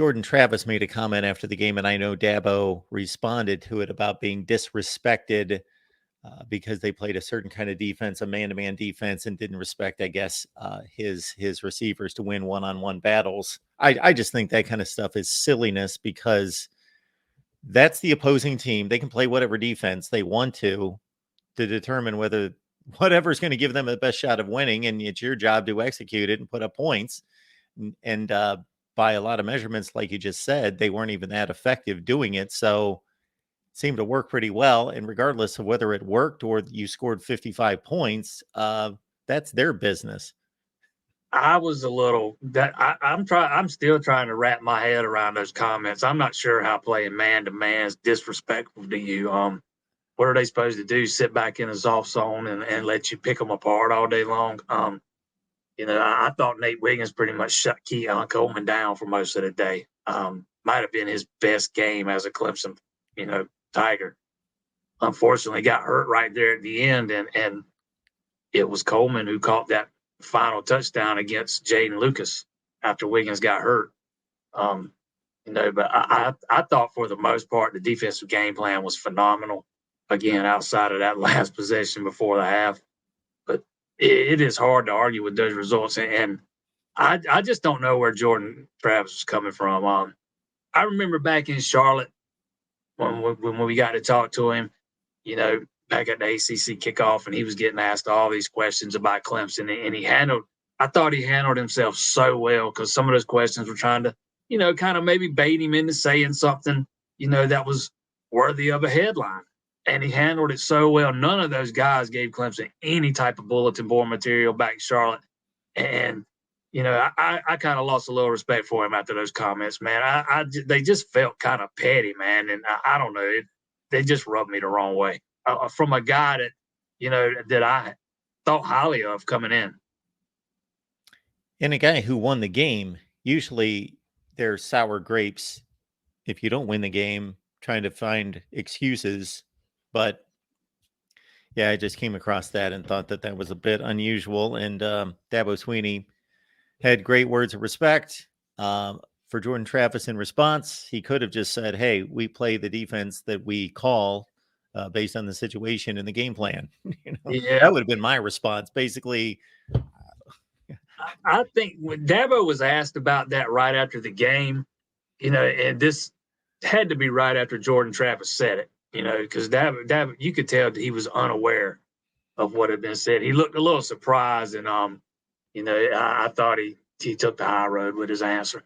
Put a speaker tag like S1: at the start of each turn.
S1: Jordan Travis made a comment after the game, and I know Dabo responded to it about being disrespected because they played a certain kind of defense, a man-to-man defense, and didn't respect, I guess, his receivers to win one-on-one battles. I just think that kind of stuff is silliness because that's the opposing team. They can play whatever defense they want to determine whether whatever's going to give them the best shot of winning, and it's your job to execute it and put up points. And by a lot of measurements, like you just said, they weren't even that effective doing it. So it seemed to work pretty well. And regardless of whether it worked or you scored 55 points, that's their business.
S2: I was a little that I'm still trying to wrap my head around those comments. I'm not sure how playing man to man is disrespectful to you. What are they supposed to do? Sit back in a soft zone and let you pick them apart all day long? I thought Nate Wiggins pretty much shut Keon Coleman down for most of the day. Might have been his best game as a Clemson, Tiger. Unfortunately, got hurt right there at the end, and it was Coleman who caught that final touchdown against Jaden Lucas after Wiggins got hurt. But I thought for the most part the defensive game plan was phenomenal. Again, outside of that last possession before the half, but it is hard to argue with those results. And I just don't know where Jordan Travis was coming from. I remember back in Charlotte when we got to talk to him, back at the ACC kickoff, and he was getting asked all these questions about Clemson, and I thought he handled himself so well because some of those questions were trying to, kind of maybe bait him into saying something, that was worthy of a headline. And he handled it so well. None of those guys gave Clemson any type of bulletin board material back in Charlotte. And, I kind of lost a little respect for him after those comments, man. They just felt kind of petty, man. And I don't know. They just rubbed me the wrong way. From a guy that, that I thought highly of coming in.
S1: And a guy who won the game, usually they're sour grapes if you don't win the game, trying to find excuses. But yeah, I just came across that and thought that was a bit unusual. And Dabo Swinney had great words of respect for Jordan Travis in response. He could have just said, hey, we play the defense that we call based on the situation and the game plan. That would have been my response. Basically,
S2: I think when Dabo was asked about that right after the game, and this had to be right after Jordan Travis said it, because Dabo, you could tell that he was unaware of what had been said. He looked a little surprised, and I thought he took the high road with his answer.